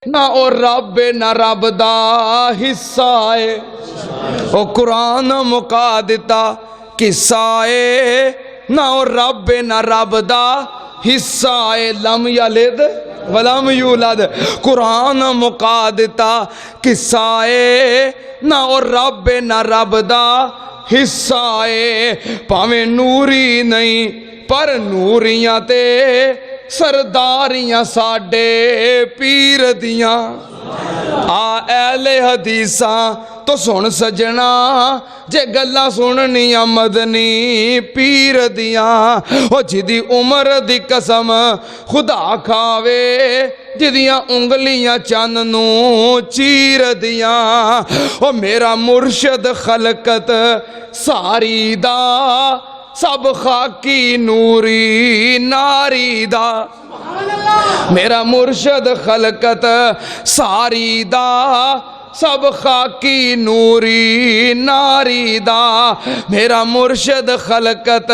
نہ او رب نہ رب دا حصہ ہے او قرآن مکا دیتا قصہ ہے نہ او رب نہ رب دا حصہ ہے لم یلد ولم یولد قرآن مکا دیتا قصہ ہے نہ او رب نہ رب دا حصہ ہے پاویں نوری نہیں پر نوریاں تے سرداریاں ساڈے پیر دیاں آ اہل حدیثاں تو سن سجنا جے گلاں سننیاں مدنی پیر دیاں او جدی عمر دی قسم خدا کھاوے جدیاں انگلیاں چند نو چیر دیاں او میرا مرشد خلقت ساری دا سب خاکی نوری ناری دا میرا مرشد خلقت ساری دا سب خاکی نوری ناری دا میرا مرشد خلقت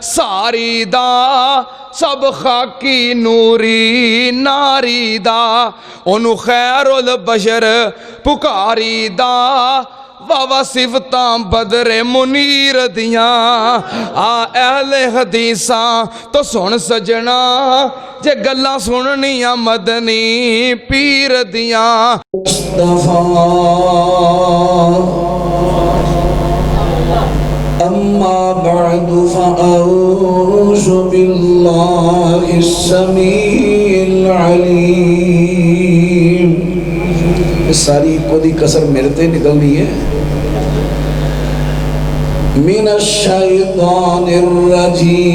ساری دا سب خاکی نوری ناری دا انہوں خیر البشر پکاری دا واوا صفتاں بدر منیر دیاں آ اہل حدیثاں تو سن سجنا جے گلاں سننیاں مدنی پیر دیاں مصطفیٰ اما بعد فاعوذ باللہ السمیع العلیم ساری کو دی کسر میرے تے نکلنی ہے من الشیطان الرجیم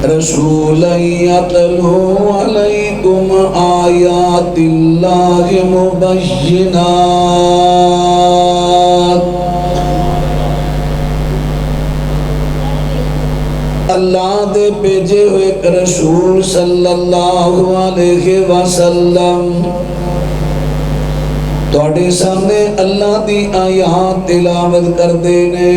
رسولا یتلو علیکم آیات اللہ مبینات اللہ دے بھیجے ہوئے رسول صلی اللہ علیہ وسلم توڑے سامنے اللہ دی آیات تلاوت کر دینے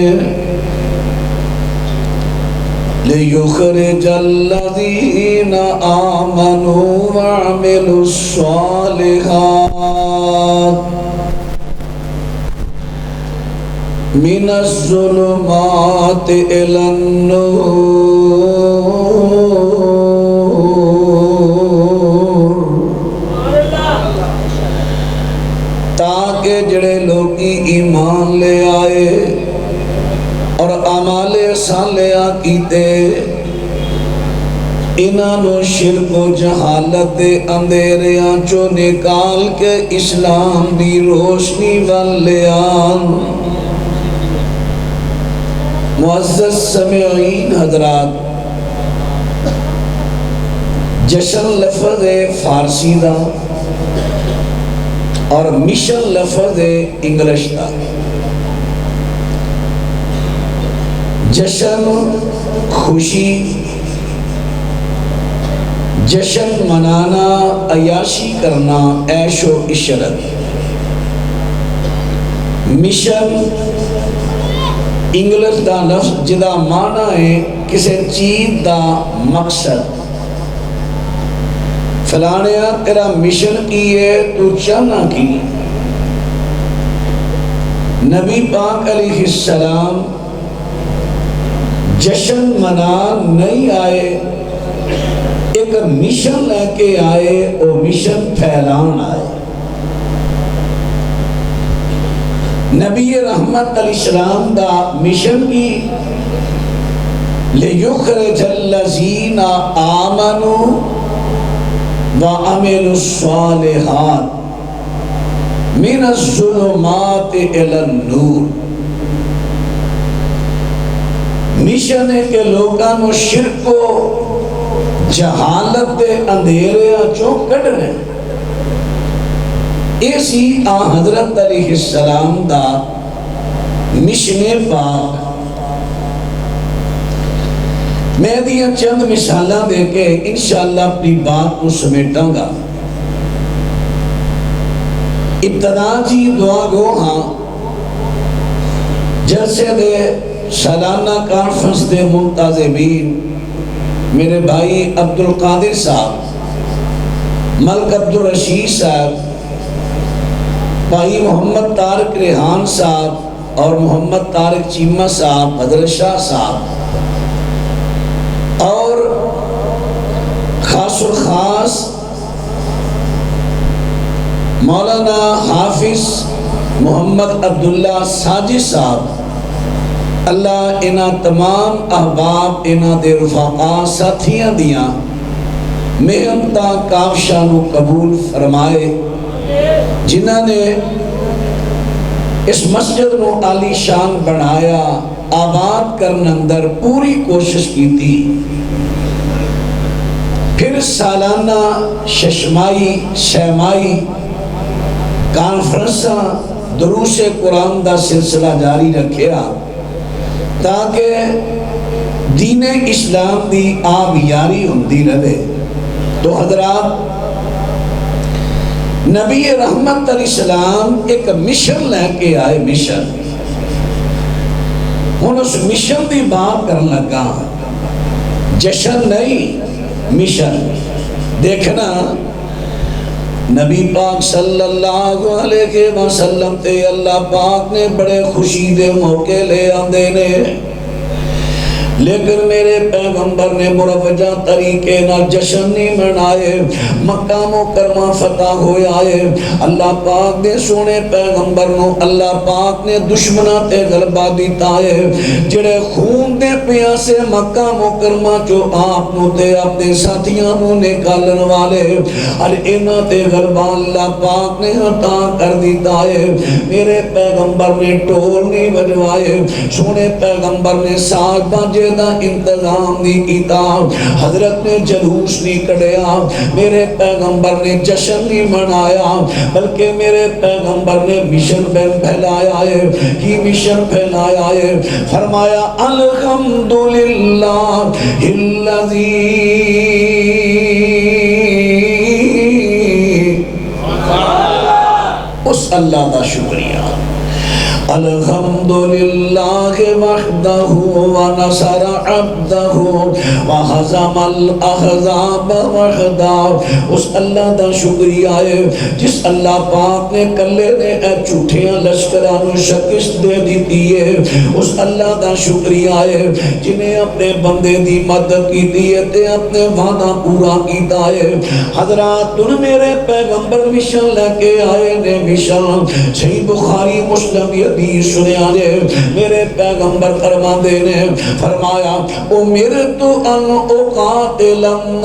لِيُخْرِجَ الَّذِينَ آمَنُوا وَعَمِلُوا الصَّالِحَاتِ مِنَ الظُّلُمَاتِ إِلَى النُّورِ تاکہ جڑے لوگی ایمان لے آئے اور اعمال صالحہ کیتے انہوں شرک و جہالت دے اندھیریاں چو نکال کے اسلام دی روشنی والے آن معزز سمعین حضرات جشن لفظ فارسی دا اور مشن لفظ انگلش دا جشن خوشی جشن منانا عیاشی کرنا عیش و عشرت مشن انگلش دا لفظ جدا معنی ہے کسی چیز دا مقصد فلانیا تیرا مشن کی ہے تو چاہنا کی نبی پاک علیہ السلام جشن منا نہیں آئے ایک مشن لے کے آئے اور مشن پھیلان آئے نبی رحمت علیہ السلام دا مشن کی لِيُخْرِجَ الَّذِينَ آمَنُوا وَعَمِلُوا الصَّالِحَاتِ مِنَ الظُّلُمَاتِ إِلَى النُّورِ مشن ہے کہ لوگانو شرک کو جہالت دے اندھیرے چوں کڑنے ایسی حضرت علیہ السلام دا مشن پاک میں دیا چند مثالہ دے کے انشاءاللہ اپنی بات کو سمیٹاں گا ابتدا جی دعا گو ہاں جلسے دے سالانہ کانفرنس دے منتظمین میرے بھائی عبد القادر صاحب، ملک عبد الرشید صاحب، بھائی محمد طارق ریحان صاحب اور محمد طارق چیمہ صاحب، حضرت شاہ صاحب، اور خاص الخاص مولانا حافظ محمد عبداللہ ساجد صاحب، اللہ انہاں تمام احباب انہاں دے رفقا ساتھیاں دیاں محنتاں کاوشاں نو قبول فرمائے، جنہاں نے اس مسجد نو عالی شان بنایا، آباد کرن اندر پوری کوشش کی تھی۔ پھر سالانہ ششمائی سیمائی کانفرنساں دروس قرآن دا سلسلہ جاری رکھیا تاکہ دین اسلام دی آبیاری ہوندی رہے۔ تو حضرات، نبی رحمت علیہ السلام ایک مشن لے کے آئے، مشن، ہن اس مشن دی بات کرن لگا، جشن نہیں، مشن۔ دیکھنا نبی پاک صلی اللہ علیہ وسلم تے اللہ پاک نے بڑے خوشی دے موقع لے آندے نے، لیکن میرے پیغمبر نے مروجہ طریقے نہ جشن نہیں منائے۔ مکہ مکرمہ فتح ہویا ہے، اللہ پاک نے سونے پیغمبر نو اللہ پاک نے دشمنہ تے غلبہ دیتا ہے، جڑے خون دے پیاں سے مکہ مکرمہ جو آپ نو تے اپنے ساتھیاں نو نکالن والے، اور انہاں تے غلبہ اللہ پاک نے عطا کر دیتا ہے۔ میرے پیغمبر نے ٹول نہیں بجوائے، سونے پیغمبر نے ساز باجے دا انتظام نہیں کیتا، حضرت نے جلوس نہیں کڑیا، میرے پیغمبر نے جشن نہیں منایا، بلکہ میرے پیغمبر نے مشن پھیلایا ہے۔ کی مشن پھیلایا ہے؟ فرمایا الحمدللہ الذی، اس اللہ دا شکریہ، الحمدللہ وحدہ ونصر عبدہ وہزم الاحزاب وحدہ، اس اللہ دا شکریہ ہے جس اللہ پاک نے کلے نے اے جھوٹیاں لشکرانو شکست دے دیتی ہے، اس اللہ دا شکریہ ہے جنہیں اپنے بندے دی مدد کی دیئے تے اپنے وعدہ پورا کیتا ہے۔ حضرات، ان میرے پیغمبر مشن لے کے آئے نے، مشن صحیح بخاری مسلم حدیث سنیا جے، میرے پیغمبر فرما دے نے، فرمایا امرت ان اقاتل الناس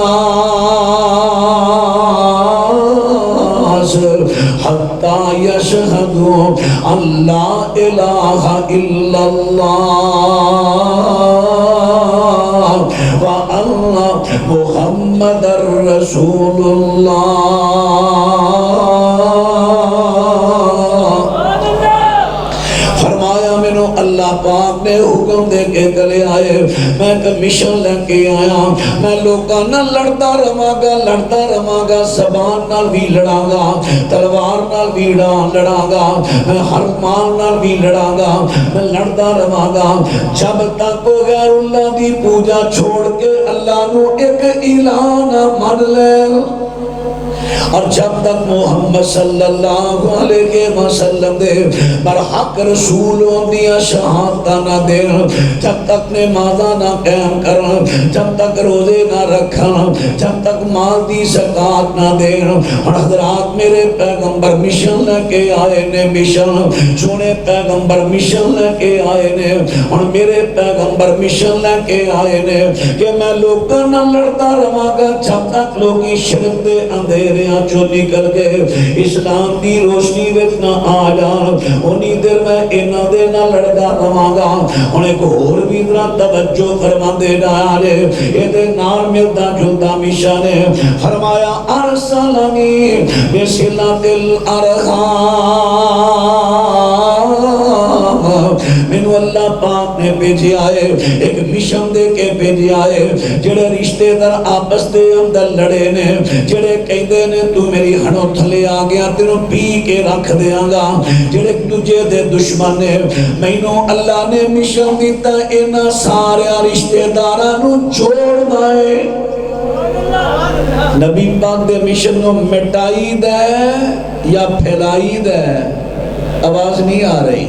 حتی یشہدوا ان لا الہ الا اللہ وان محمد رسول اللہ۔ اللہ پاک نے حکم دے کے گلے آئے، میں ایک مشن لے کے آیا، میں لوگاں نہ لڑتا رہاں گا، زبان نال بھی لڑاں گا، تلوار نال بھی لڑاں گا، میں ہر مال نال بھی لڑاں گا، میں لڑتا رہاں گا جب تک وہ غیر اللہ دی پوجا چھوڑ کے اللہ نو ایک الہ نہ مان لے، اور جب تک محمد صلی اللہ علیہ وسلم دے برحق رسولوں دیا شہادتہ نہ دے، جب تک نمازہ نہ قائم کرن، جب تک روزے نہ رکھن، جب تک مال دی زکاة نہ دے۔ اور حضرات، میرے پیغمبر مشن لے کے آئے نے، مشن، سونے پیغمبر مشن لے کے آئے نے، اور میرے پیغمبر مشن لے کے آئے نے کہ میں لوگوں نہ لڑتا رہاں گا جب تک لوگی شرک دے اندھیریاں چو نکل گئے، اسلام دی روشنی وچ نہ آ جان، انہی دیر میں انہاں دے نہ لڑدا رہاں گا۔ اور ایک اور بھی ذرا توجہ فرما دے ڈالے، یہ دے نال ملتا جلتا مشن ہے۔ فرمایا ارسلنی بصلۃ الارحام، مینوں اللہ پاک نے بھیجیا ہے ایک مشن دے کے بھیجیا ہے جڑے رشتے دار آپس دے اندر لڑے نے جڑے کہندے نے تو میری ہنوں تھلے آ گیا تینوں پی کے رکھ دیاں گا جڑے دوجے دے دشمن نے مینوں اللہ نے مشن دیتا انہاں سارے رشتے داراں نوں جوڑنا ہے نبی پاک دے مشن نو مٹائی دے یا پھیلائی دے آواز نہیں آ رہی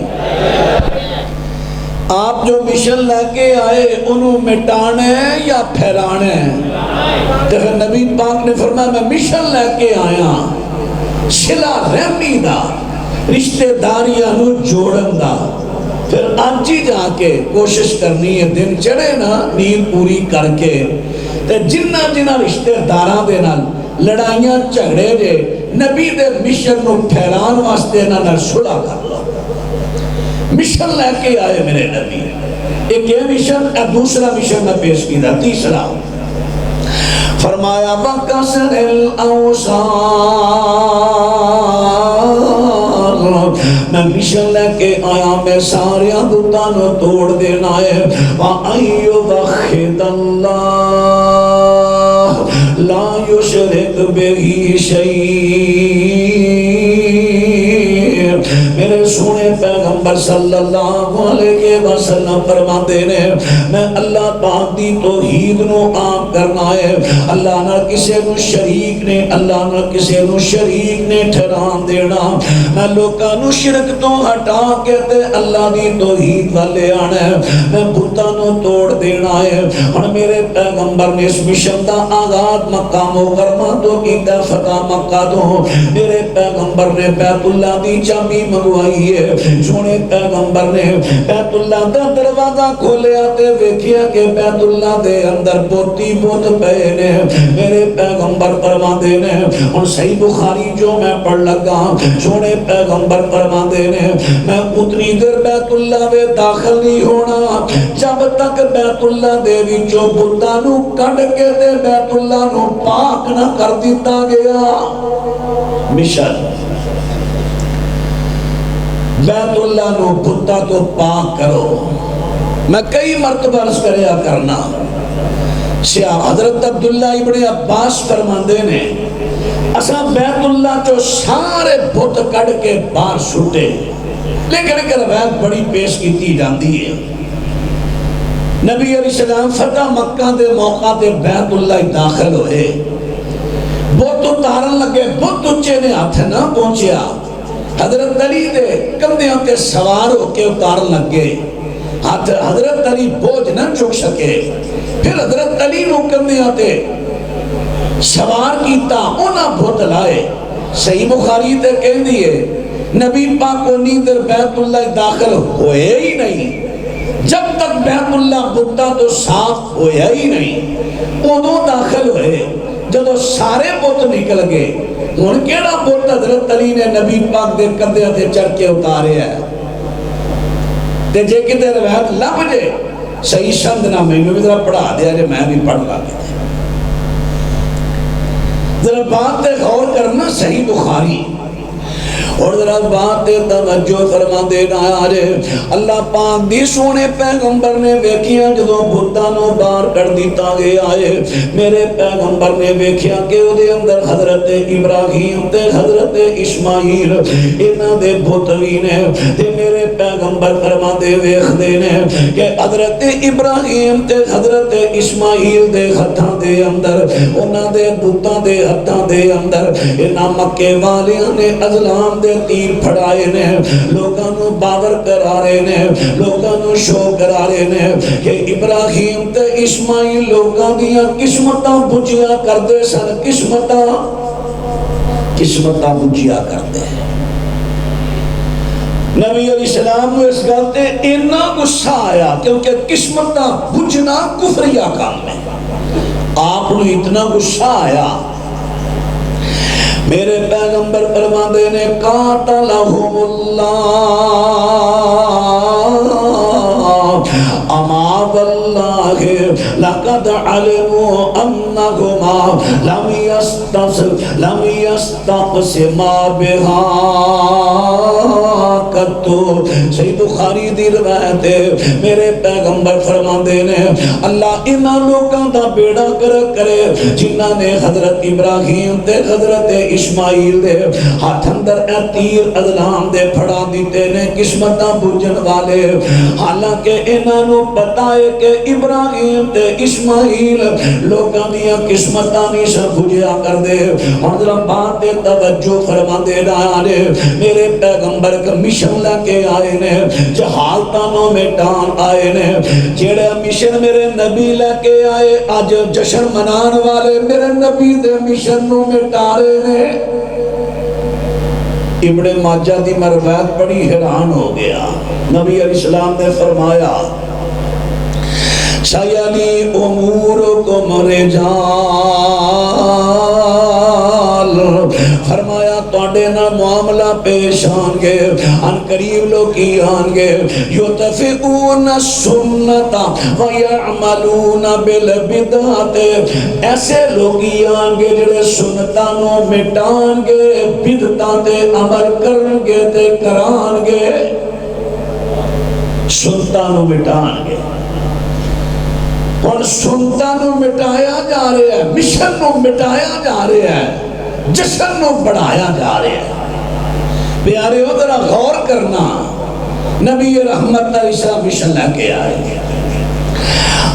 آپ جو مشن لے کے آئے انہوں مٹانے یا پھیلانے تو پھر نبی پاک نے فرمایا میں مشن لے کے آیا صلہ رحمی دا رشتہ داریاں نو جوڑن دا پھر آج ہی جا کے کوشش کرنی ہے دن چڑھے نا نیند پوری کر کے تے جنہ جنہ رشتہ داراں دے نال لڑائیاں جھگڑے جے نبی دے مشن نو پھیلان واسطے نال صلح کر لو مشن لے کے آئے میرے نبی ایک یہ مشن دوسرا مشن میں پیش کی تھا تیسرا فرمایا وَقَسَرِ میں مشن لے کے آیا میں سارے بتانوں توڑ دینا ہے وَأَيُّبَخِدَ اللَّهُ لَا يُشْرِكْ بِهِ شَيْءٍ میرے سونے پیغمبر صلی اللہ علیہ وسلم فرماتے نے میں اللہ پاک دی توحید نو عام کرنا ہے اللہ نہ کسے نو شریک نے اللہ نہ کسے نو شریک نے ٹھہران دینا میں لوکاں نو شرک تو ہٹا کے تے اللہ دی توحید والے آنا ہے میں بتاں نو توڑ دینا ہے اور میرے پیغمبر نے اس مشن دا آغاز مکہ مکرمہ تو کیتا فتح مکہ تو میرے پیغمبر نے بیت اللہ دی چابی منگوائی ہے سونے پیغمبر نے بیت اللہ دا دروازہ کھولیا تے ویکھیا کہ بیت اللہ دے اندر بوتی بت پئے نے میرے پیغمبر فرماندے نے اور صحیح بخاری جو میں پڑھ لگا سونے پیغمبر فرماندے نے میں اتنی دیر بیت اللہ میں داخل نہیں ہونا جب تک بیت اللہ دے وچوں بتاں نو کڈ کے تے بیت اللہ نو پاک نہ کر دیتا گیا مشن بیت اللہ نو بتاں تو پاک کرو میں کئی مرتبہ عرض کریا کرنا سیاہ حضرت عبداللہ ابن عباس فرماندے نے اساں بیت اللہ جو سارے بت کڑ کے باہر سٹے لیکن ایک روایت بڑی پیش کی جاندی ہے نبی علیہ السلام فتح مکہ دے موقع دے بیت اللہ داخل ہوئے بت اتارن لگے بت اچے نے ہاتھ نہ پہنچیا حضرت علی دے کندھیاں تے سوار ہو کے اتارن لگے حضرت علی بوجھ نہ چک سکے پھر حضرت علی نو کندھیاں تے سوار کیتا اونا بت لائے صحیح بخاری تے کہہ دیئے نبی پاک کو نیندر بیت اللہ داخل ہوئے ہی نہیں جب تک بیت اللہ بتاں تو صاف ہویا ہی نہیں انہوں داخل ہوئے جب سارے بت نکل گئے ان کیڑا بت حضرت علی نے نبی پاک دے کندھے تے چڑھ کے اتارے ہے تے جے کتے روایت لب جے صحیح سند نہ میں بھی ذرا پڑھا دیا جے میں بھی پڑھ لا کے ذرا بات تے غور کرنا صحیح بخاری اور ذرا بات توجہ فرما دینا آجے اللہ پاک دی سونے پیغمبر نے ویکھیا جدو بتاں نو باہر کر دیتا گیا ہے میرے پیغمبر نے ویکھیا کہ او دے اندر حضرت ابراہیم تے حضرت اسماعیل انہاں دے بت وی نے تے میرے پیغمبر فرما دے ویکھ دے نے کہ حضرت ابراہیم تے حضرت اسماعیل دے ہتھاں دے اندر انہاں دے بتاں دے ہتھاں دے اندر انہاں مکے والیاں نے ازلام دے تیر پھڑائے نے لوگاں نو باور کرا رہے نے لوگاں نو شو کرا رہے نے کہ ابراہیم تے اسماعیل لوگاں دیاں قسمتاں بجیا کردے سن قسمتاں بجیا کردے نبی علیہ السلام نے اس گل تے اتنا غصہ آیا کیونکہ قسمتاں بجنا کفریہ کام ہے آپ نے اتنا غصہ آیا میرے پیغمبر فرماندے نے قاتلہم اللہ اما واللہ آگے لقد علموا انہما لم یستقسما بہا قطو. صحیح بخاری دی روایت ہے، میرے پیغمبر فرماندے نے اللہ انہاں لوکاں دا بیڑا کرے جنہاں نے حضرت ابراہیم تے حضرت اسماعیل دے ہاتھ اندر اے تیر ادلام دے پھڑا دیتے نے قسمتاں بجن والے. حالانکہ انہاں نو پتہ ہے کہ ابراہیم تے اسماعیل لوکاں دیاں قسمتاں نہیں سن بجیا کر دے. ہن ذرا بات تے توجہ فرما دے نے میرے پیغمبر کا مشن لے کے آئے نے، جہالتاں نو مٹان آئے نے. جیڑا مشن میرے نبی لے کے آئے اج جشن منان والے میرے نبی دے مشن نو مٹا رہے نے. ابن ماجہ دی روایت بڑی حیران ہو گیا. نبی علیہ السلام نے فرمایا سیلی امورکم رجال، فرمایا توڑے نہ معاملہ پیش آنگے ان قریب لوگ کی آنگے یتفقون السنتا ویعملون بالبدعات، ایسے لوگ کی آنگے جڑے سنتانو مٹانگے بدعاتے عمل کرنگے تے کرانگے. سنتانو مٹانگے اور سنتاں نو مٹایا جا رہا ہے، مشن نو مٹایا جا رہا ہے، جشن نو بڑھایا جا رہا ہے. پیارے ہو ذرا غور کرنا، نبی رحمت علیہ السلام مشن لے کے آئے،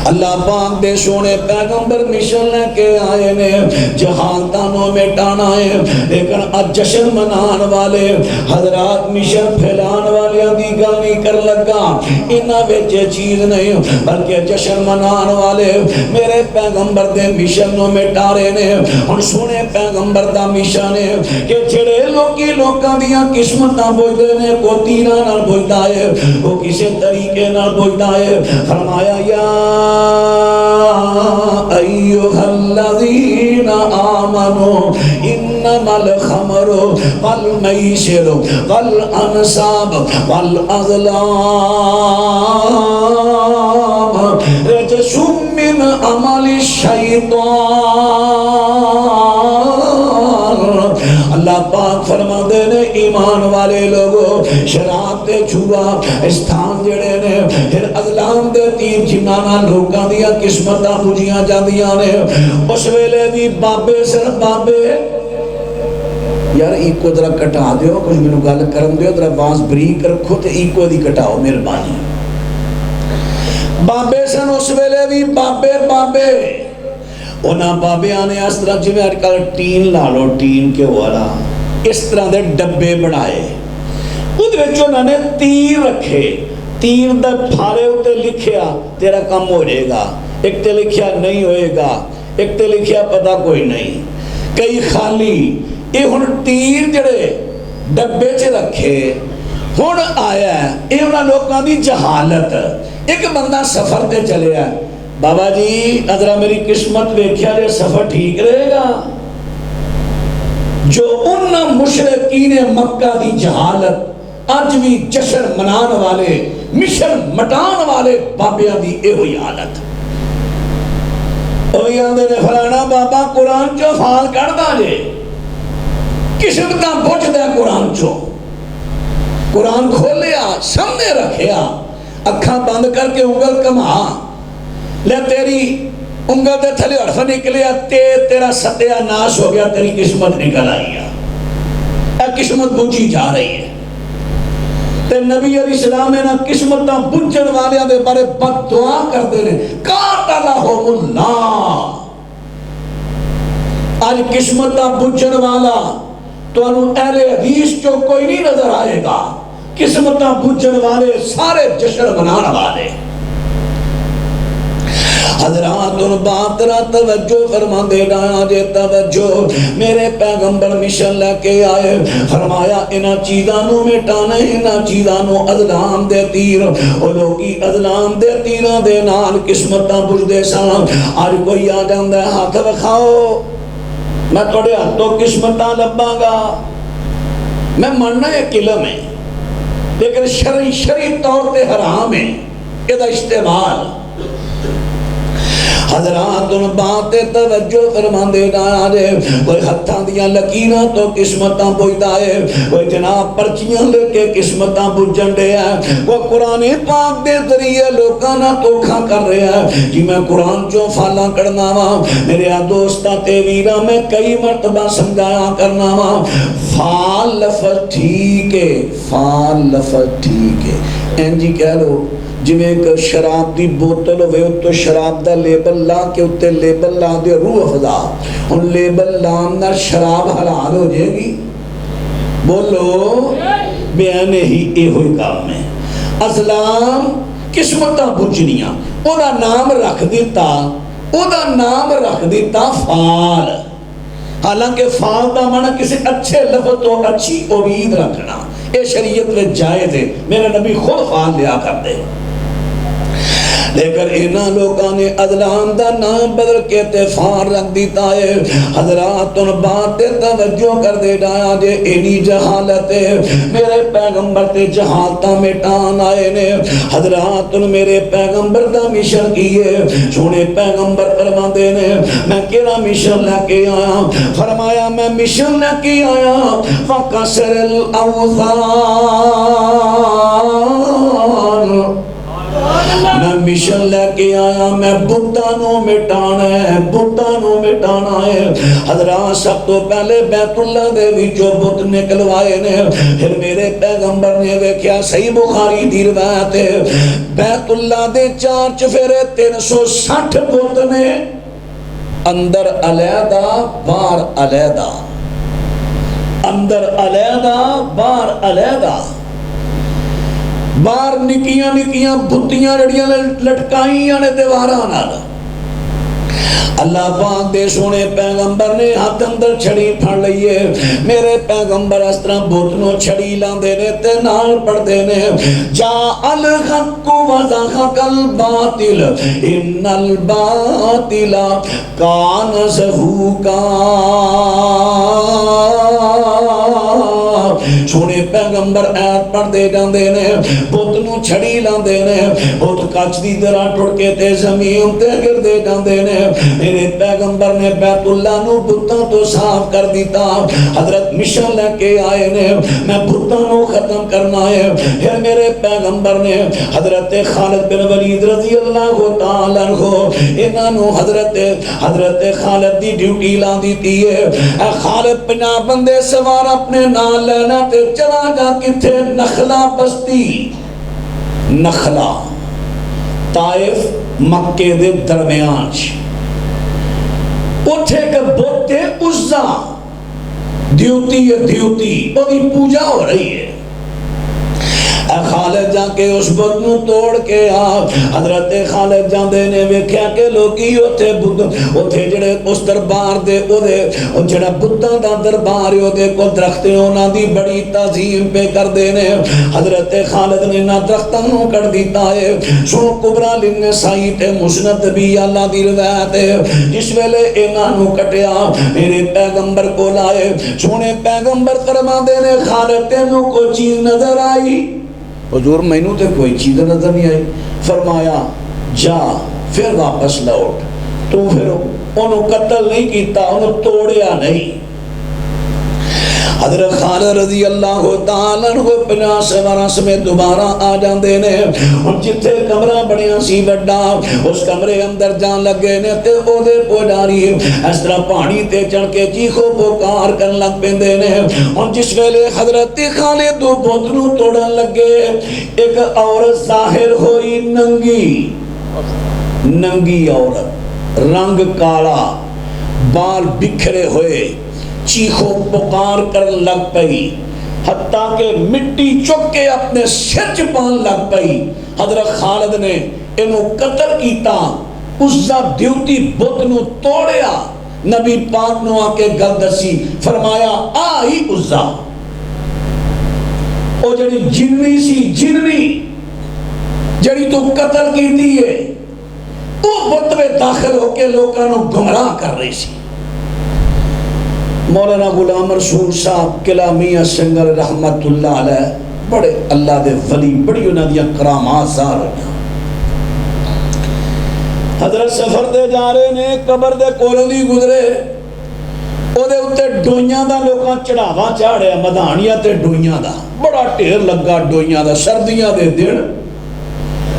اللہ پاک دے سونے پیغمبر مشن لے کے آئے نے جہالتاں نو مٹانا ہے. لیکن اج جشن منان والے حضرات مشن پھیلان والے دی گل نہیں کر لگا، انہاں وچ چیز نہیں بلکہ جشن منان والے میرے پیغمبر دے مشن نو مٹا رہے نے. ہن سونے پیغمبر دا مشن ہے کہ جڑے لوکاں دیاں قسمتاں بوجھدے نے کو تیراں نال بوجھدا ہے، وہ کسے طریقے نال بوجھدا ہے. فرمایا یا ایھا الذین آمنوا انما الخمر والمیسر والانصاب والازلام رجس من عمل الشیطان. اللہ پاک فرما دے نے ایمان والے لوگوں شراب تے جوا استھان جڑے نے پھر ازلام دے تیر جنانا لوکاں دیا قسمتاں بجیاں جاندیاں نے. اس ویلے بھی بابے صرف بابے یار ایکو ذرا کٹا دیو، کچھ مینوں گل کرن دیو، ذرا آواز بریک رکھو تے ایکو دی کٹاؤ مہربانی. بابے سن اس ویلے بھی بابے انہاں بابیاں نے اس طرح جویں اج کل ٹین لا لو، ٹین کے والا اس طرح دے ڈبے بنائے، اودے وچ انہاں نے تیر رکھے، تیر دا پھارے اتے لکھیا تیرا کام ہو جائے گا، ایک تے لکھیا نہیں ہوئے گا، ایک تے لکھیا پتہ کوئی نہیں، کئی خالی. یہ ہن تیر جڑے ڈبے چ رکھے ہن آیا ہے. یہ انہاں لوکاں دی جہالت. ایک بندہ سفر تے چلیا بابا جی ادرا میری قسمت ویکھیا جے سفر ٹھیک رہے گا. جو ان مشرکین مکہ دی جہالت اج بھی جشن منان والے مشن مٹان والے بابیاں دی اے ہوئی حالت. اوہی آندے نے فلانا بابا قرآن چو فال کر دا جے، قسمتاں بوجھ دے قرآن چو. قرآن کھولیا سامنے رکھیا، اکھاں بند کر کے انگل کما لے، تیری انگل دے تھلے حرف نکلیا تیرا ستیہ ناش ہو گیا، تیری قسمت نکل آئی ہے، اے قسمت بوجھی جا رہی ہے. تے نبی علیہ السلام نے قسمتاں بجھن والیاں دے بارے بد دعا کر دے نے قاتلہم اللہ. آج قسمتاں بجھن والا تو انہوں اہل حدیث جو کوئی نہیں نظر آئے گا. قسمتاں بجھن والے سارے جشن منانا والے. حضرات ان بات را توجہ فرما دے ڈایا جے توجہ. میرے پیغمبر مشن لے کے آئے، فرمایا انہاں چیزاں نو مٹانا، انہاں چیزاں نو ازلام دے تیر، او لوگی ازلام دے تیراں دے نال قسمتاں بجھ دے سان. آج کوئی آ جاندہ ہے ہاتھ وکھاؤ میں توڑے ہاتھوں قسمتاں لباں گا. میں ماننا ایک علم ہے لیکن شرعی طور تے حرام ہے یہ دا استعمال. حضرات ان بات توجہ فرماندے جانا جے کوئی ہتھاں دیاں لکیراں تو قسمتاں بوجھدا ہے کوئی جناب پرچیاں لے کے قسمتاں بجن دیا وہ قرآن پاک دے ذریعے لوکاں نہ دھوکھا کر رہا ہے جی میں قرآن چوں فالاں کرنا وا میرے دوستاں تے ویراں میں کئی مرتبہ سمجھایا کرنا وا فال لفظ ٹھیک ہے فال لفظ ٹھیک ہے این جی کہہ لو جویں ایک شراب دی بوتل ہوئے تو شراب دا لیبل لا کے اتے لیبل لا دے روح افزا ان لیبل لام نہ شراب حلال ہو جائے گی بولو بیان ہی اے ہوئی کام ہے اسلام قسمتاں بجنیاں او دا نام رکھ دیتا فال حالانکہ فال دا معنی کسی اچھے لفظ تو اچھی امید رکھنا اے شریعت میں جائز ہے میرے نبی خود فال لیا کر دے لیکن انہاں لوگاں نے ادلان دا نام بدل کے تفار رکھ دیتا ہے حضرات ان بات توجہ کر دے جایا جے اینی جہالت ہے میرے پیغمبر تے جہالتاں مٹان آئے نے حضرات ان میرے پیغمبر دا مشن کیے سونے پیغمبر فرماندے نے میں کیڑا مشن لے کے آیا فرمایا میں مشن لے کے آیا فکسر الاوثان میں مشن لے کے آیا میں بتانوں مٹانا ہے حضرات سب تو پہلے بیت اللہ دے وچوں بت نکلوائے نے پھر میرے پیغمبر نے ویکھیا صحیح بخاری دی روایت ہے بیت اللہ دے 4 چفیرے 360 بت نے اندر علیحدہ باہر علیحدہ اندر علیحدہ باہر علیحدہ باہر نکیاں نکیاں بھتیاں جڑیاں لٹکائیاں نے دیواراں نال اللہ پاک دے سونے پیغمبر نے ہاتھ اندر چھڑی پھڑ لئیے میرے پیغمبر اس طرح بھتنوں چھڑی لاندے نے تے نال پڑھ دے نے جا الحق و زحق الباطل ان الباطل کان زہوقا سونے پیغمبر ایت پڑھ دے جاندے نے بتنوں چھڑی لاندے نے بت کچ دی طرح ٹوٹ کے تے زمین تے گر دے جاندے نے میرے پیغمبر نے بیت اللہ نو بتاں تو صاف کر دیتا حضرت مشن لے کے آئے نے میں بتاں نو ختم کرنا ہے پھر میرے پیغمبر نے حضرت خالد بن ولید رضی اللہ تعالی عنہ انہاں نو حضرت خالد دی ڈیوٹی لا دیتی ہے اے خالد 50 بندے سوار اپنے نال لینا تے چلا جا کتھے نخلا بستی نخلا طائف مکے دے درمیان اٹھے کہ بوتے عزا دیوتی وہی پوجا ہو رہی ہے اے خالد جا کے اس بت نو توڑ کے آ حضرت خالد جاندے نے ویکھیا کہ لوکی اوتھے جڑے اس دربار دے او جڑا بتاں دا دربار او دے کو درخت انہاں دی بڑی تعظیم پہ کر دے نے حضرت خالد نے نہ درختاں نو کٹ دیتا ہے سو کبرا للنسائی تے مسند بھی اللہ دی روایت ہے جس ویلے انہاں نو کٹیا میرے پیغمبر کو لائے سونے پیغمبر فرماندے نے خالد تینوں کوئی چیز نظر آئی حضور میں نے تے کوئی چیز نظر نہیں آئی فرمایا جا پھر واپس لوٹ تو پھر انہوں قتل نہیں کیتا انہوں توڑیا نہیں حضرت خالد رضی اللہ تعالیٰ عنہ 50 سواروں سمیت دوبارہ آ جاندے نے اور جتھے کمرہ بڑیاں سی وڈا اس کمرے اندر جان لگے نے تے او دے پوجاری اس طرح پانی تے چڑھ کے چیخو پکار کرن لگ پیندے نے اور جس ویلے حضرت خالد دو بتنوں توڑن لگے ایک عورت ظاہر ہوئی ننگی عورت رنگ کالا بال بکھرے ہوئے چیخو پکار کر لگ پئی حتیٰ کہ مٹی چک کے اپنے سر چپان لگ پئی حضرت خالد نے انہوں قتل کیتا عزا دیوتی بت نو توڑیا نبی پاک نو آکے گل دسی فرمایا آئی عزا او جڑی جنوی جڑی تو قتل کی دیئے وہ بت میں داخل ہو کے لوگوں نو گمراہ کر رہی سی مولانا غلام رسول صاحب قلعہ میاں سنگر رحمت اللہ علیہ بڑے اللہ دے ولی بڑی انہاں دیاں کرامات ظاہر ہوئیں حضرت سفر تے جا رہے نے قبر دے کولوں دی گزرے او دے اتے ڈوئیاں دا لوکاں چڑھاوا چاڑیا مدھانیاں تے ڈوئیاں دا بڑا ٹھیر لگا ڈوئیاں دا سردیاں دے دن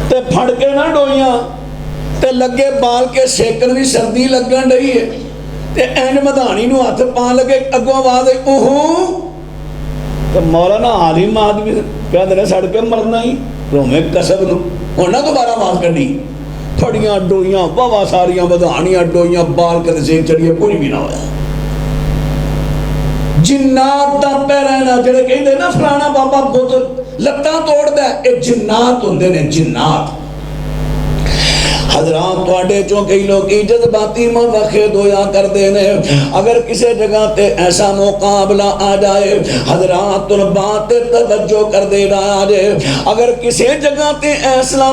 تے پھڑ کے نہ ڈوئیاں تے لگے بال کے سیکن بھی سردی لگن رہی ہے تے این مدھانی نو ہاتھ پان لگے اگوں آواز اوہو تو مولانا عالم آدمی کیا دنے سڑ کے مرنا ہی رومے قصب نو ہونا دوبارہ آواز کرنی پھڑیاں ڈوئیاں واوا ساریاں مدھانیاں ڈوئیاں بال کے سیک چڑھیے کوئی بھی نہ ہویا جنات دا پہ رہنا جڑے کہیں دے نا فلانا بابا بہت لتاں توڑ دے اے جنات ہوندے نے جنات حضرات توڑے چوں کئی لوگ جذباتی موقع ہویا کر دینے اگر کسی جگہ تے ایسا مقابلہ آ جائے حضرات بات توجہ کر دے رہا جائے اگر کسی جگہ تے ایسا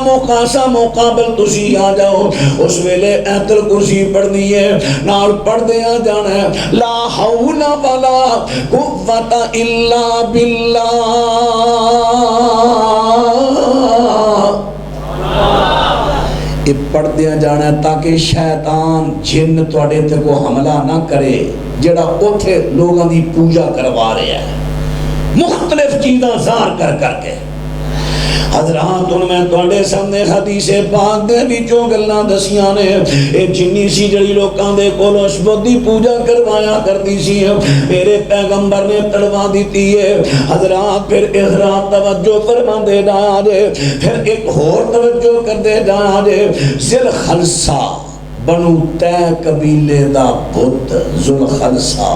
مقابل تسی آ جاؤ اس ویلے ایت الکرسی پڑھنی ہے نال پڑھ دیا جانا ہے لا حول ولا قوت الا باللہ یہ پڑھ دیا جانا ہے تاکہ شیطان جن توڑے تے کو حملہ نہ کرے جڑا اوتھے لوگاں دی پوجا کروا رہے ہیں مختلف چیزاں ظاہر کر کر کے حضرات ان میں توڑے سامنے حدیث پاک دے بھی جو گلنا دسیاں نے اے جنی سی جڑی لوکاں دے کولو شبودی پوجا کروایا کر دی سی میرے پیغمبر نے تڑوا دیتی ہے حضرات پھر احرام توجہ فرما دے جانا جے پھر ایک اور توجہ کر دے جانا جے ذل خلصہ بنو تے قبیلے دا بت ذل خلصہ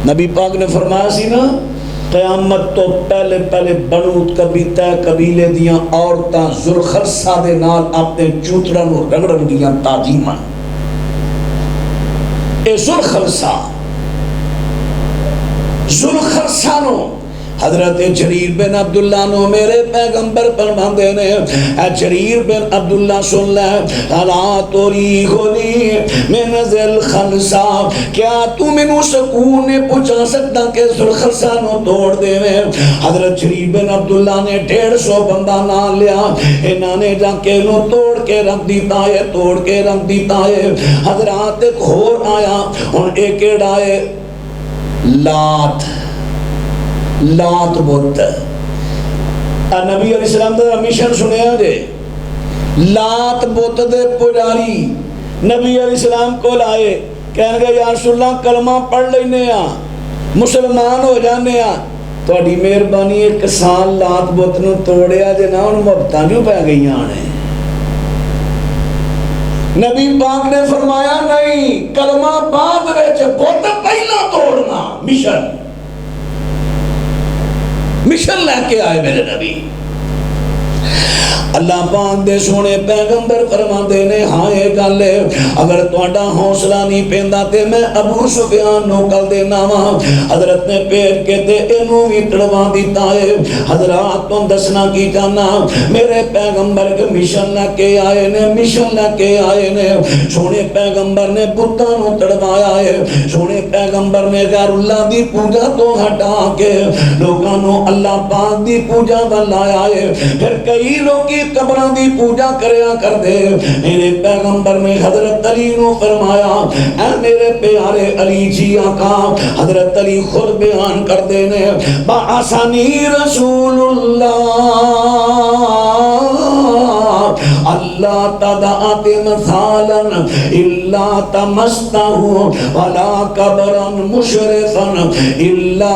نبی پاک نے فرمایا سی نا قیامت تو پہلے پہلے بنو قبیلے دیاں عورتاں ذوالخلصہ دے نال اپنے چوتڑا نو رگڑن دیاں تعظیماں اے ذوالخلصہ نو حضرت جریر بن عبداللہ نو میرے پیغمبر فرماندے نے اے جریر بن عبداللہ سن لے الا تریخنی من ذل خلصہ کیا تو منو سکون نے پہنچا سکتا کہ ذل خلصہ نو توڑ دے میں حضرت جریر بن عبداللہ نے 150 بندہ نہ لیا انہاں نے جا کے نو توڑ کے رکھ دیتا ہے توڑ کے رکھ دیتا ہے حضرات ایک اور آیا اور ایک ایڑا ہے لات بت نبی علیہ السلام دا مشن سنیا جے لات بت دے پجاری نبی علیہ السلام کو لائے کہنے گے یا رسول اللہ کلمہ پڑھ لینے مسلمان ہو جانے تھوڑی مہربانی ایک سال لات بت نو توڑیا جے نا ان محبتاں جو پہ گئی آنے نبی پاک نے فرمایا نہیں کلمہ بعد وچ بت پہلا توڑنا مشن لے کے آئے میرے نبی اللہ پاک دے سونے پیغمبر فرماندے نے ہاں یہ گل ہے اگر تہاڈا حوصلہ نہیں پیندا تے میں ابو سفیان نو کل دینا وا حضرت نے پھیر کے تے اینو وی تڑوا دیتا ہے حضرات تو دسنا کی جانا میرے پیغمبر کے مشن لے کے آئے نے سونے پیغمبر نے بتاں نو تڑوایا ہے سونے پیغمبر نے غیر اللہ دی پوجا تو ہٹا کے لوگاں نو اللہ پاک دی پوجا ول لایا ہے پھر کئی لوگ قبران دی پوجا کریا کر دے میرے پیغمبر نے حضرت علی نو فرمایا اے میرے پیارے علی جی آقا حضرت علی خود بیان کر دینے بَعَثَنِي رسول اللہ تدعت مثالا الا تمستہو ولا قبرا مشرفا الا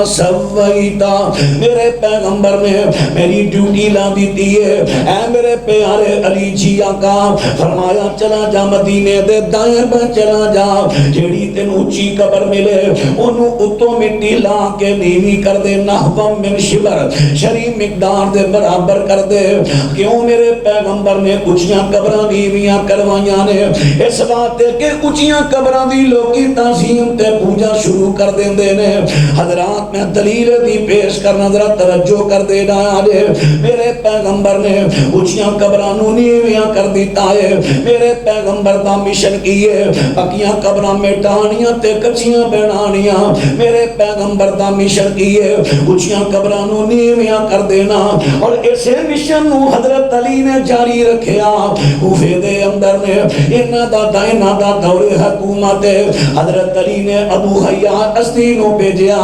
سویتا میرے پیغمبر نے میری ڈیوٹی لا دیتی ہے اے میرے پیارے علی جی آقا فرمایا چلا جا مدینے دے دائیں پہ چلا جا جیڑی تین اونچی قبر ملے انہوں اتو مٹی لا کے نیوی کر دے نحبم من شبر شریف مقدار دے برابر کر دے کیوں میرے پیغمبر نے اونچیاں قبراں نہیں نیویاں کروائیاں نے اس واسطے کہ اونچیاں قبراں دی لوکی تعظیم تے پوجا شروع کر دیندے نے حضرات میں دلیل دی پیش کرنا ذرا توجہ کر دینا ہے میرے پیغمبر نے اونچیاں قبراں نو نیویاں کر دیتا ہے میرے پیغمبر دا مشن کیے پکیاں قبراں مٹانیاں تے کچیاں بنانیاں میرے پیغمبر دا مشن کیے اونچیاں قبراں نو نیویاں کر دینا اور اسے مشن نو حضرت علی نے جاری رکھیا کوفے دے اندر نے انہاں دا دائنا دا دور حکومت حضرت علی نے ابو حیات اسدی نو بھیجیا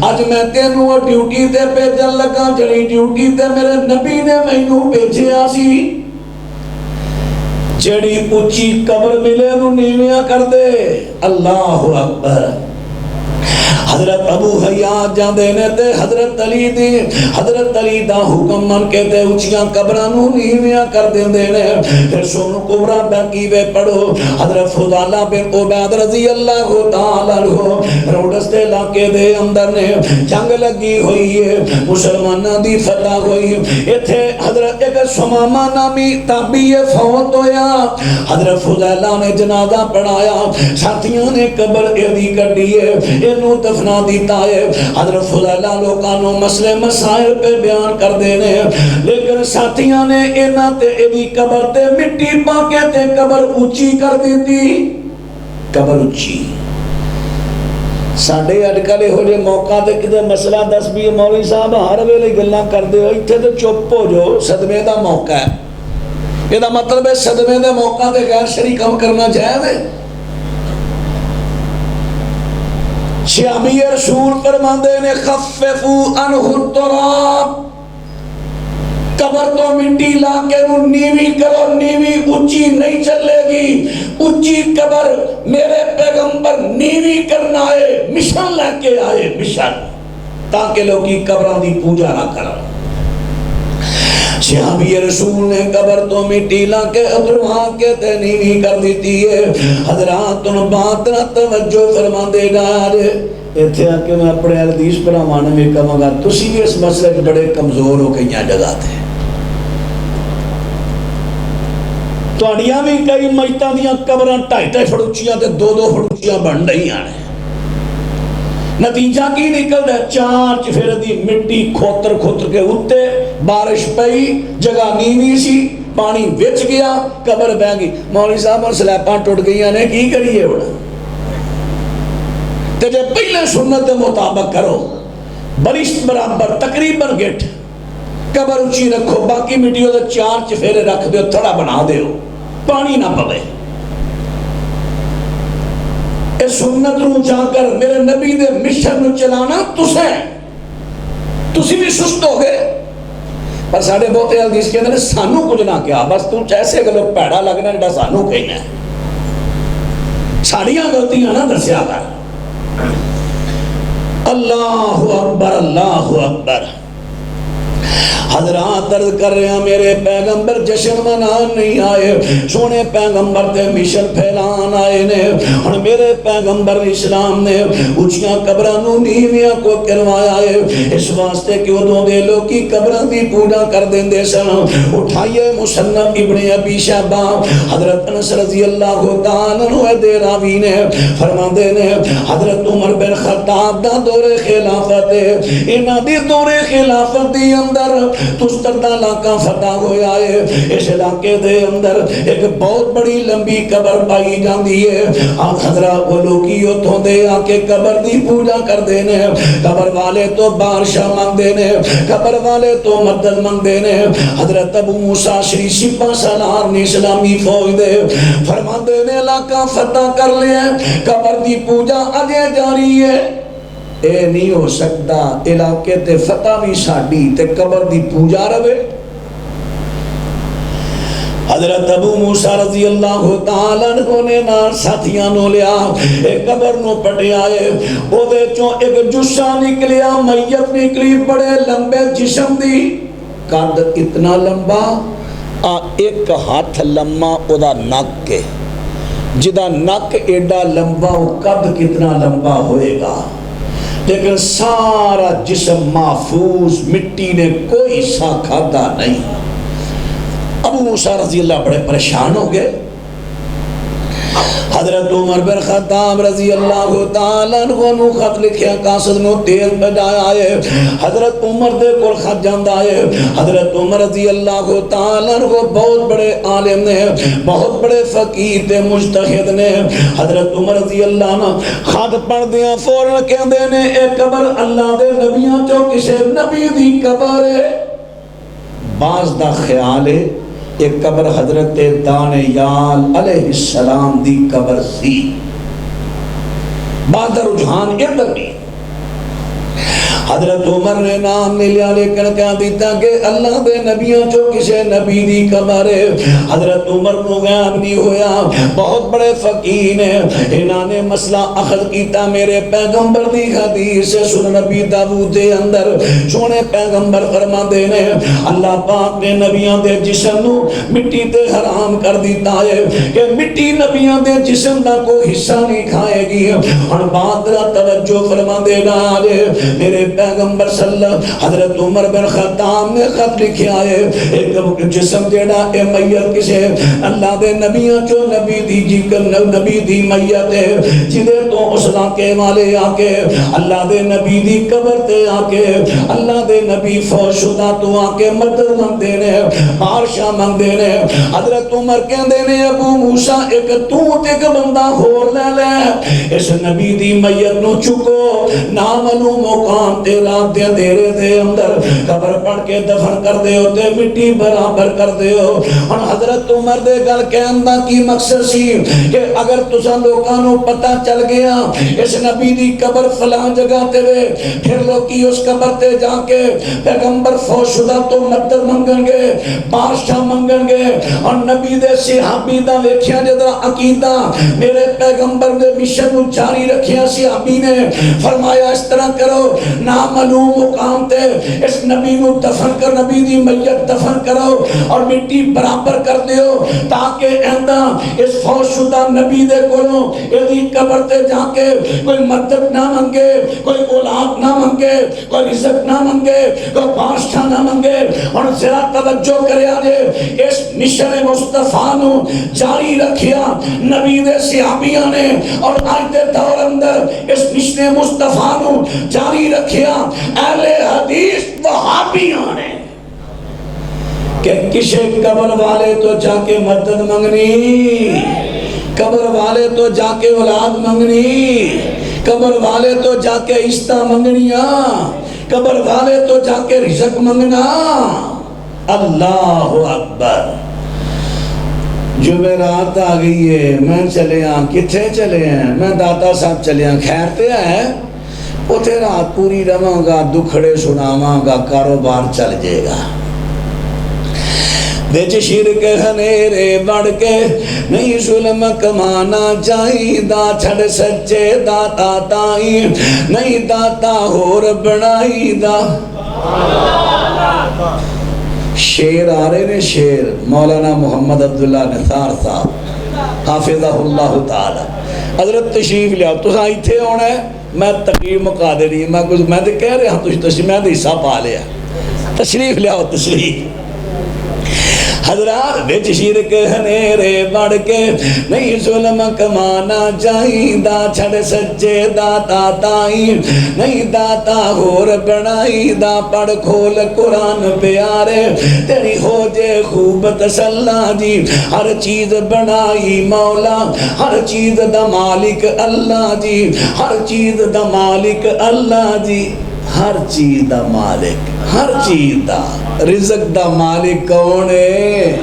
اج میں تینوں ڈیوٹی تے بھیجن لگا جڑی ڈیوٹی تے میرے نبی نے مینوں بھیجیا سی جڑی اونچی قبر ملے نو نیویاں کر دے اللہ اکبر حضرت ابو حیات جاندے نے تے حضرت علی دا حکم من کے تے اونچیاں قبراں نو نیویاں کر دیندے نے پھر سن کبرا باقی وے پڑھو حضرت فضالہ بن عبید رضی اللہ تعالی عنہ روڈس دے علاقے دے اندر نے جنگ لگی ہوئی ہے مسلماناں دی فتح ہوئی ایتھے حضرت ایک سمامہ نامی تابعی فوت ہویا حضرت فضالہ نے جنازہ پڑھایا ساتھیاں نے قبر ایدی کڈی ہے اینو دفنا دیتا ہے حضرت فضالہ لوکانوں مسئلے مسائل پہ بیان کر دینے لیکن ساتھیاں نے اینا تے ایدی قبر تے مٹی پاکے تے قبر اونچی کر دیتی قبر اونچی ساڑھے اٹکالے ہو جے موقع تے کدھے مسئلہ دس بھی مولوی صاحب ہر ویلے گلہ کر دے ہو اتھے تو چپ ہو جو صدمے دا موقع ہے یہ دا مطلب ہے صدمے دا موقع تے غیر شریک ہم کرنا جائے دے شامی رسول فرماندے نے خففو عنہ التراب قبر تو مٹی لا کے نیوی کرو نیوی اونچی نہیں چلے گی اونچی قبر میرے پیغمبر نیوی کرنا ہے مشن لے کے آئے مشن تاکہ لوگ کی قبران دی پوجا نہ کریں صحابی رسول نے قبر تو مٹی لا کے ادھرواں کے تنیوی کر دیتی ہے حضرات ان بات نہ توجہ فرما دے گا ایتھے آکے میں اپنے حدیث پر آمانے میں کہوں گا تسی بھی اس مسئلے کے بڑے کمزور ہو کے یہاں جگہ تھے تو اڑیاں بھی کئی مجتہ دیاں قبران ٹائٹے فڑوچیاں تے دو فڑوچیاں بن رہی آنے نتیجہ کی نکل دے چار چفیر دی مٹی کھوتر کے اتے بارش پئی جگہ نیوی سی پانی وچ گیا قبر بہ گئی مولوی صاحب اور سلیپاں ٹوٹ گئی نے کی کریے بڑا تے جے پہلے سنت مطابق کرو برشت برابر تقریباً گٹ قبر اونچی رکھو باقی مٹیوں دے چار چفیرے رکھ دیو تھوڑا بنا دیو پانی نہ پڑے اے سنت رو جا کر میرے نبی دے مشن نو چلانا تسی بھی سست ہو گئے پر ساڑھے بہت حدیث کے اندر سانو کچھ نہ کیا بس تو ایسے گلو پیڑا لگنا جڑا سانو کہنا ہے ساڑیاں غلطیاں نہ درسیا کر اللہ اکبر اللہ اکبر حضرات عرض کر رہے ہیں میرے پیغمبر جشن منان نہیں آئے سونے پیغمبر تے مشن پھیلان آئے نے اور میرے پیغمبر اسلام نے اونچیاں قبرانوں نیویاں کو کروایا ہے اس واسطے کہ ادھوں دے لوگ کی قبران دی پوجا کر دیں دے سن اٹھائیے مصنف ابن ابی شیبہ حضرت انس رضی اللہ تعالیٰ عنہ دے راوی نے فرمان دے نے حضرت عمر بن خطاب دا دور خلافت انہاں دی دور خلافت دی اندر تستردہ علاقہ فتح ہویا ہے اس علاقے دے اندر ایک بہت بڑی لمبی قبر پائی جاندی ہے آپ حضرات وہ لوگی اتھوں دے آکے قبر دی پوجا کر دینے قبر والے تو بارشاہ مانگ دینے قبر والے تو مدد مانگ دینے حضرت ابو موسیٰ شری سپہ سالار نے اسلامی فوج دے فرمان دینے علاقہ فتح کر لیا قبر دی پوجا آگے جاری ہے اے نہیں ہو سکتا علاقے تے فتح بھی ساڑی تے قبر دی پوجا روے حضرت ابو موسیٰ رضی اللہ تعالیٰ عنہ نے نار ساتھیاں نو لیا ایک قبر نو پٹے آئے او دے چون ایک جسہ نکلیا میت نکلی بڑے لمبے جسم دی قد اتنا لمبا ایک ہاتھ لمبا او دا نک کے جدا نک ایڈا لمبا او قد کتنا لمبا ہوئے گا لیکن سارا جسم محفوظ مٹی نے کوئی سا کھادا نہیں ابو ابو موسیٰ رضی اللہ بڑے پریشان ہو گئے. حضرت عمر بن خطاب رضی اللہ تعالیٰ عنہ خط لکھیا قاصد نو تیل پجایا ہے. حضرت عمر دے کول خط جاندا ہے. حضرت عمر رضی اللہ تعالیٰ عنہ بہت بڑے عالم نے, بہت بڑے فقیہ تے مجتہد نے. حضرت عمر رضی اللہ عنہ خط پڑھ دیا فوراً کہندے نے اے قبر اللہ دے نبیاں چوں کسے نبی دی قبر ہے. بعض دا خیال ہے ایک قبر حضرت دانیال علیہ السلام دی قبر سی. بعد رجحان ادھر بھی حضرت عمر نے نام نہیں لیا لیکن کہہ دیتا کہ اللہ دے نبیوں چو کسے نبی دی قبر ہے. حضرت عمر کو غیب نہیں ہویا, بہت بڑے فقیہ نے, انہاں نے مسئلہ اخذ کیتا میرے پیغمبر دی حدیث سن نبی داؤد دے اندر سونے پیغمبر فرما دے نے اللہ پاک نے نبیوں دے جسم نو مٹی تے حرام کر دیتا ہے کہ مٹی نبیوں دے جسم دا کوئی حصہ نہیں کھائے گی. اور بات را توجہ فرما دے نا میرے پیغمبر صلی اللہ حضرت عمر بن خطاب نے خط لکھیا ہے ایک جسم جیڑا اے میت کسے اللہ دے نبیوں چو نبی دی جیکر نبی دی میت ہے جدے تو اس علاقے والے آکے اللہ دے نبی دی قبر تے آکے اللہ دے نبی فوت شدہ تو آکے مدد مانگ دینے بارشاہ مانگ دینے. حضرت عمر کہن دینے ابو موسیٰ ایک ایک بندہ ہور لے لے اس نبی دی میت نو چکو نامنو مقام تے رات دے دیرے دے اندر قبر پڑھ کے دفن کر دے ہو تے مٹی برابر کر دے ہو. اور حضرت عمر دے گل کہندہ کی مقصد سی کہ اگر تساں لوگانوں پتہ چل گیا اس نبی دی قبر فلان جگہ تے وے پھر لوگی اس قبر تے جا کے پیغمبر فوت شدہ تو مدد منگن گے بادشاہ منگن گے. اور نبی دے صحابی دا ویکھیا جدرا عقیدہ میرے پیغمبر دے مشن جاری رکھیا صحابی نے فرمایا اس طرح کرو نامعلوم مقام تے اس نبی نو دفن کر نبی دی میت دفن کرو اور مٹی برابر کر دیو تاکہ ایندہ اس فوت شدہ نبی دے کولوں ایدی قبر تے جا کے کوئی مدد نہ منگے کوئی اولاد نہ منگے کوئی رزق نہ منگے کوئی بادشاہ نہ منگے. اور ذرا توجہ کرے آجے اس مشن مصطفیٰ نو جاری رکھیا نبی دے صحابیاں نے اور آج دے دور اندر اس مشن مصطفیٰ نو جاری رکھیا اہل حدیث وہابیاں نے کہ کسے قبر والے تو جا کے مدد منگنی, قبر والے تو جا کے اولاد منگنی, قبر والے تو جا کے عشتہ منگنیاں, قبر والے تو جا کے رزق منگنا. اللہ اکبر. جمعرات آ گئی ہے میں چلے ہاں کتھے چلے ہیں میں داتا صاحب چلے ہاں خیر تے ہیں اتھے رات پوری رواں گا دکھڑے سناواں گا کاروبار چل جائے گا. وچ شرک ہنیرے بڑھ کے نہیں ظلم کمانا چاہیدا چھڑ سچے داتا تائی نہیں داتا ہور بنائیدا. شیر آ رہے نے شیر مولانا محمد عبداللہ نثار صاحب حافظہ اللہ تعالی حضرت تشریف لیا تو ساں تھے ہونا ہے میں تقریر مقا دے رہی میں تو کہہ رہا ہوں تشریف میں تو حصہ پا لیا تشریف لیا تشریف. حضرات وچ شرک ہنیرے بڑھ کے نہیں ظلم کمانا چاہیدا چھڑ سچے داتا تائی نہیں داتا ہور بنائیدا. پڑھ کھول قرآن پیارے تیری ہو جے خوب تسلا جی ہر چیز بنائی مولا ہر چیز دا مالک اللہ جی ہر چیز دا مالک اللہ جی ہر چیز دا مالک ہر چیز دا رزق دا مالک کون ہے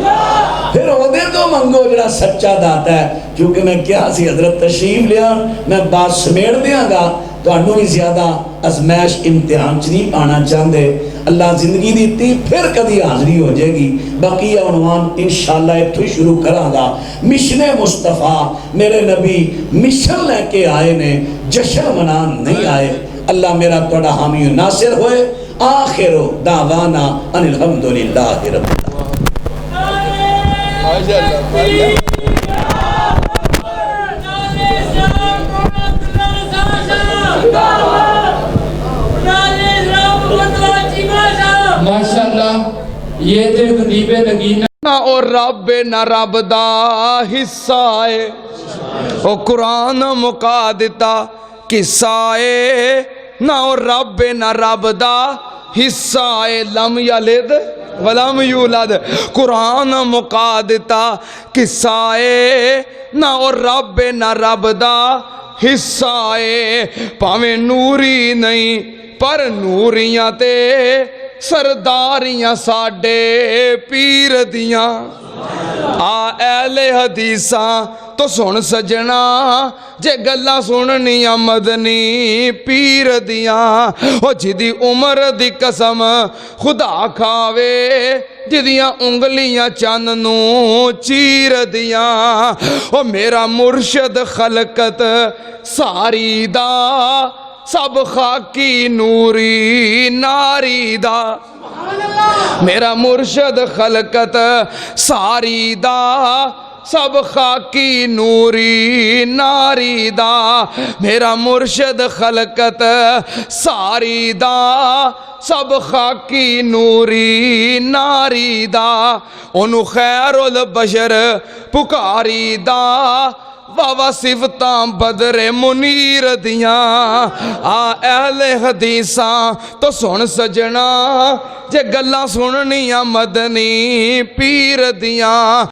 پھر ہو دے تو منگو جڑا سچا داتا ہے. کیونکہ میں کیا سی حضرت تشریف لیا میں بات سمیڑ دیاں گا تو انہوں بھی زیادہ ازمیش امتحان چ نہیں پانا چاہتے. اللہ زندگی دیتی پھر کدی حاضری ہو جائے گی. بقیہ عنوان انشاءاللہ اتھو شروع کراں گا. مشن مصطفیٰ میرے نبی مشن لے کے آئے نے جشن منان نہیں آئے. اللہ میرا توڑا حامی و ناصر ہوئے. آخر دعوانا ان الحمدللہ رب ماشاءاللہ یہ تھے خطیب نگین. او رب نہ رب دا حصہ ہے او قرآن مکا دتا قصہ ہے نہ او رب نہ رب دا حصہ ہے لم یلد ولم یولد قرآن مکا دتا قصہ ہے نہ او رب نہ رب دا حصہ ہے پاویں نوری نہیں پر نوریاں تے سرداریاں ساڈے پیر دیاں آ اہل حدیثاں تو سن سجنا جے گلاں سننیاں مدنی پیر دیاں او جدی عمر دی قسم خدا کھاوے جدیاں انگلیاں چند نو چیر دیاں او میرا مرشد خلقت ساری دا سب خاکی نوری ناری دا میرا مرشد خلقت ساری دا سب خاکی نوری ناری دا میرا مرشد خلقت ساری دا سب خاکی نوری ناری دا انہوں خیر البشر پکاری دا واہ صفتاں بدر منیر دیاں آ اہل حدیثاں تو سن سجنا جے گلاں سننیاں مدنی پیر دیاں